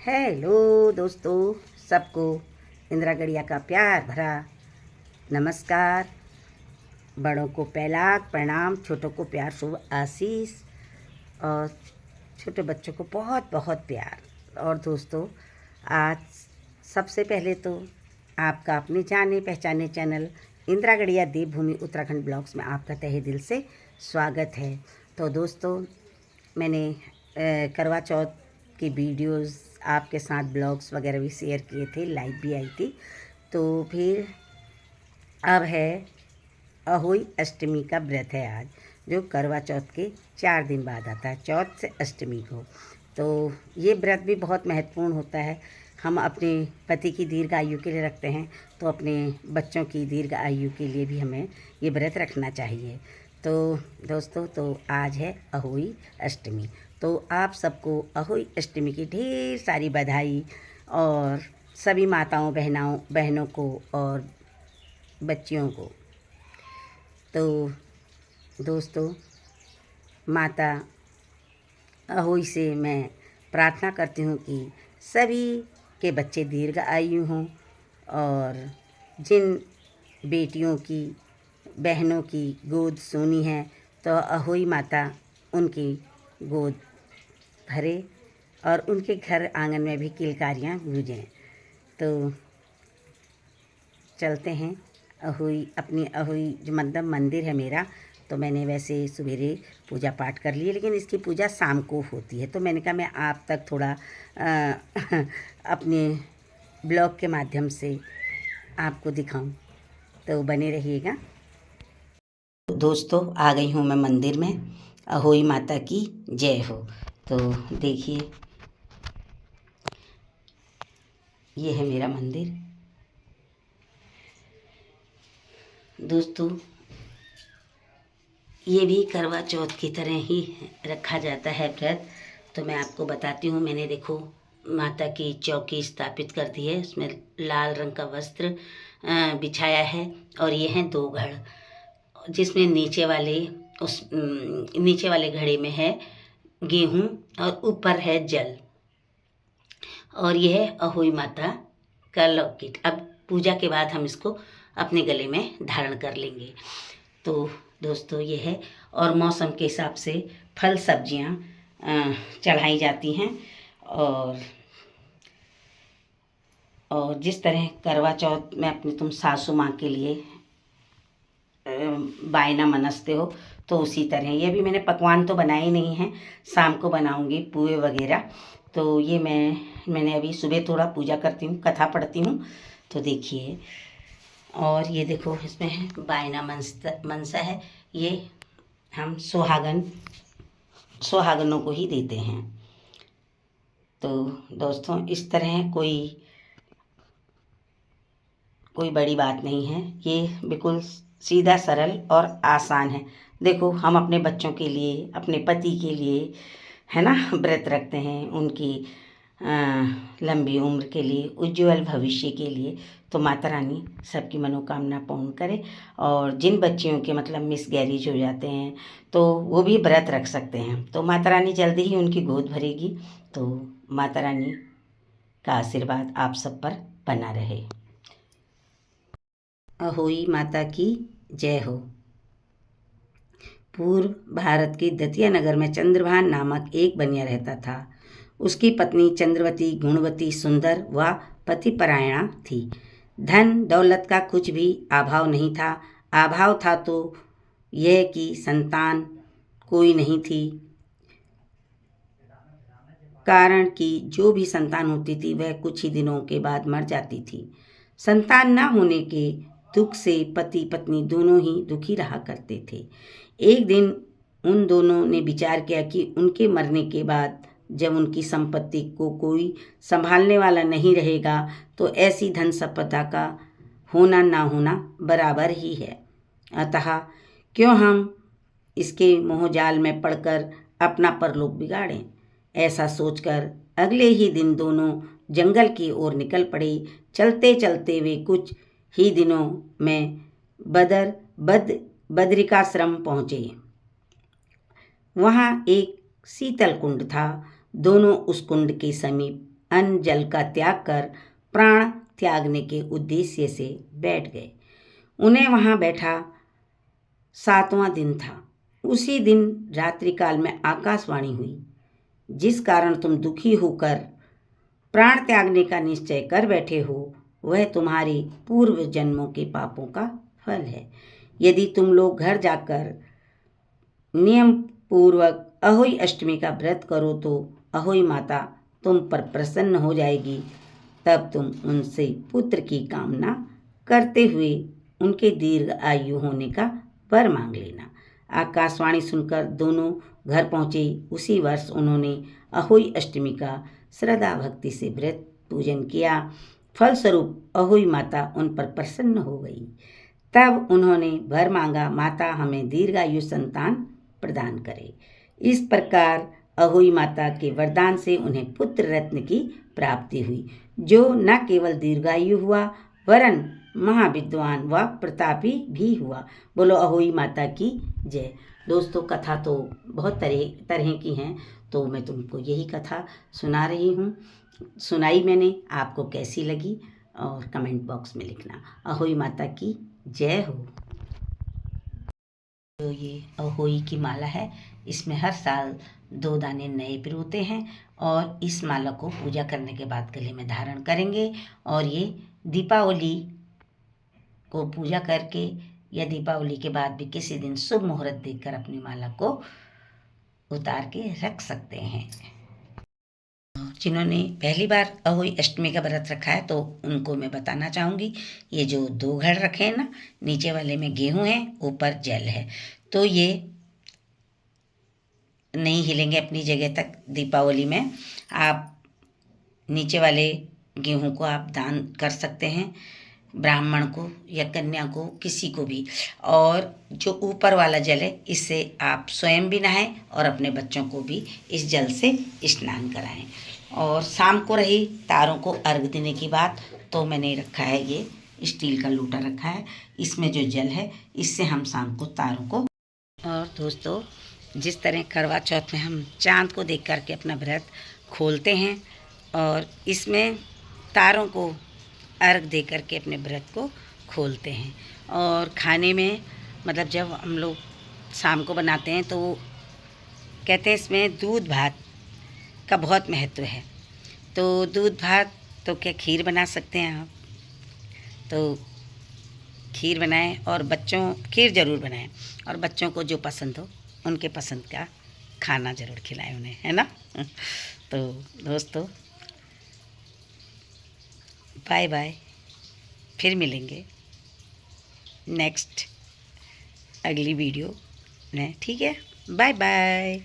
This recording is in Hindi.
हेलो दोस्तों, सबको इंदिरा गड़िया का प्यार भरा नमस्कार। बड़ों को पहलाक प्रणाम, छोटों को प्यार शुभ आशीष और छोटे बच्चों को बहुत बहुत प्यार। और दोस्तों, आज सबसे पहले तो आपका अपने जाने पहचाने चैनल इंदिरा गड़िया देवभूमि उत्तराखंड ब्लॉग्स में आपका तहे दिल से स्वागत है। तो दोस्तों, मैंने करवा चौथ की वीडियोस आपके साथ ब्लॉग्स वगैरह भी शेयर किए थे, लाइव भी आई थी। तो फिर अब है अहोई अष्टमी का व्रत है आज, जो करवा चौथ के 4 दिन बाद आता है, चौथ से अष्टमी को। तो ये व्रत भी बहुत महत्वपूर्ण होता है। हम अपने पति की दीर्घ आयु के लिए रखते हैं, तो अपने बच्चों की दीर्घ आयु के लिए भी हमें ये व्रत रखना चाहिए। तो दोस्तों, तो आज है अहोई अष्टमी। तो आप सबको अहोई अष्टमी की ढेर सारी बधाई, और सभी माताओं बहनों को और बच्चियों को। तो दोस्तों, माता अहोई से मैं प्रार्थना करती हूँ कि सभी के बच्चे दीर्घ आयु हों, और जिन बेटियों की बहनों की गोद सोनी है, तो अहोई माता उनकी गोद भरे और उनके घर आंगन में भी किलकारियाँ गूंजें। तो चलते हैं अपनी अहोई जो मतलब मंदिर है मेरा। तो मैंने वैसे सवेरे पूजा पाठ कर ली है, लेकिन इसकी पूजा शाम को होती है। तो मैंने कहा मैं आप तक थोड़ा अपने ब्लॉग के माध्यम से आपको दिखाऊं, तो बने रहिएगा। दोस्तों, आ गई हूँ मैं मंदिर में। अहोई माता की जय हो। तो देखिए, ये है मेरा मंदिर। दोस्तों, ये भी करवा चौथ की तरह ही रखा जाता है व्रत। तो मैं आपको बताती हूँ। मैंने देखो माता की चौकी स्थापित कर दी है, उसमें लाल रंग का वस्त्र बिछाया है, और ये हैं 2 घड़, जिसमें नीचे वाले घड़े में है गेहूँ और ऊपर है जल, और यह है अहोई माता का लॉकेट। अब पूजा के बाद हम इसको अपने गले में धारण कर लेंगे। तो दोस्तों, ये है, और मौसम के हिसाब से फल सब्जियां चढ़ाई जाती हैं। और जिस तरह करवा चौथ में अपनी तुम सासू माँ के लिए बायना मनसते हो, तो उसी तरह ये भी मैंने पकवान तो बनाए नहीं हैं, शाम को बनाऊंगी पुए वगैरह। तो ये मैंने अभी सुबह थोड़ा पूजा करती हूँ, कथा पढ़ती हूँ। तो देखिए, और ये देखो इसमें है बायना मनसा है। ये हम सुहागनों को ही देते हैं। तो दोस्तों, इस तरह कोई बड़ी बात नहीं है, ये बिल्कुल सीधा सरल और आसान है। देखो, हम अपने बच्चों के लिए, अपने पति के लिए, है ना, व्रत रखते हैं, उनकी लंबी उम्र के लिए, उज्जवल भविष्य के लिए। तो माता रानी सबकी मनोकामना पूर्ण करे। और जिन बच्चियों के मतलब मिसगैरेज हो जाते हैं, तो वो भी व्रत रख सकते हैं। तो माता रानी जल्दी ही उनकी गोद भरेगी। तो माता रानी का आशीर्वाद आप सब पर बना रहे। अहोई माता की जय हो। पूर्व भारत के दतिया नगर में चंद्रभान नामक एक बनिया रहता था। उसकी पत्नी चंद्रवती गुणवती, सुंदर व पतिपरायणा थी। धन दौलत का कुछ भी अभाव नहीं था। अभाव था तो यह कि संतान कोई नहीं थी, कारण कि जो भी संतान होती थी वह कुछ ही दिनों के बाद मर जाती थी। संतान न होने के दुख से पति पत्नी दोनों ही दुखी रहा करते थे। एक दिन उन दोनों ने विचार किया कि उनके मरने के बाद जब उनकी संपत्ति को कोई संभालने वाला नहीं रहेगा, तो ऐसी धन संपदा का होना ना होना बराबर ही है। अतः क्यों हम इसके मोहजाल में पड़कर अपना परलोक बिगाड़ें। ऐसा सोचकर अगले ही दिन दोनों जंगल की ओर निकल पड़े। चलते चलते वे कुछ ही दिनों में बदरिकाश्रम पहुँचे। वहाँ एक शीतल कुंड था। दोनों उस कुंड के समीप अन्न जल का त्याग कर प्राण त्यागने के उद्देश्य से बैठ गए। उन्हें वहाँ बैठा 7वां दिन था। उसी दिन रात्रिकाल में आकाशवाणी हुई, जिस कारण तुम दुखी होकर प्राण त्यागने का निश्चय कर बैठे हो, वह तुम्हारे पूर्व जन्मों के पापों का फल है। यदि तुम लोग घर जाकर नियम पूर्वक अहोई अष्टमी का व्रत करो तो अहोई माता तुम पर प्रसन्न हो जाएगी। तब तुम उनसे पुत्र की कामना करते हुए उनके दीर्घ आयु होने का वर मांग लेना। आकाशवाणी सुनकर दोनों घर पहुँचे। उसी वर्ष उन्होंने अहोई अष्टमी का श्रद्धा भक्ति से व्रत पूजन किया। फलस्वरूप अहोई माता उन पर प्रसन्न हो गई। तब उन्होंने वर मांगा, माता हमें दीर्घायु संतान प्रदान करे। इस प्रकार अहोई माता के वरदान से उन्हें पुत्र रत्न की प्राप्ति हुई, जो न केवल दीर्घायु हुआ वरन महाविद्वान व प्रतापी भी हुआ। बोलो अहोई माता की जय। दोस्तों, कथा तो बहुत तरह की हैं, तो मैं तुमको यही कथा सुना रही हूँ। सुनाई मैंने, आपको कैसी लगी और कमेंट बॉक्स में लिखना। अहोई माता की जय हो। तो ये अहोई की माला है, इसमें हर साल 2 दाने नए पिरोते हैं और इस माला को पूजा करने के बाद गले में धारण करेंगे। और ये दीपावली को पूजा करके या दीपावली के बाद भी किसी दिन शुभ मुहूर्त देखकर अपनी माला को उतार के रख सकते हैं। जिन्होंने पहली बार अहोई अष्टमी का व्रत रखा है तो उनको मैं बताना चाहूँगी, ये जो 2 घड़ रखे हैं ना, नीचे वाले में गेहूँ है, ऊपर जल है, तो ये नहीं हिलेंगे अपनी जगह तक। दीपावली में आप नीचे वाले गेहूँ को आप दान कर सकते हैं, ब्राह्मण को या कन्या को, किसी को भी। और जो ऊपर वाला जल है, इससे आप स्वयं भी नहाएं और अपने बच्चों को भी इस जल से स्नान कराएं। और शाम को रही तारों को अर्घ देने की बात, तो मैंने रखा है ये स्टील का लोटा रखा है, इसमें जो जल है इससे हम शाम को तारों को। और दोस्तों, जिस तरह करवा चौथ में हम चाँद को देख करके अपना व्रत खोलते हैं और इसमें तारों को अर्घ दे करके अपने व्रत को खोलते हैं। और खाने में मतलब जब हम लोग शाम को बनाते हैं तो कहते हैं इसमें दूध भात का बहुत महत्व है। तो दूध भात तो क्या खीर बना सकते हैं आप, तो खीर बनाएं और खीर ज़रूर बनाएं और बच्चों को जो पसंद हो उनके पसंद का खाना ज़रूर खिलाएं उन्हें, है ना। तो दोस्तों, बाय बाय, फिर मिलेंगे नेक्स्ट अगली वीडियो में, ठीक है। Bye bye.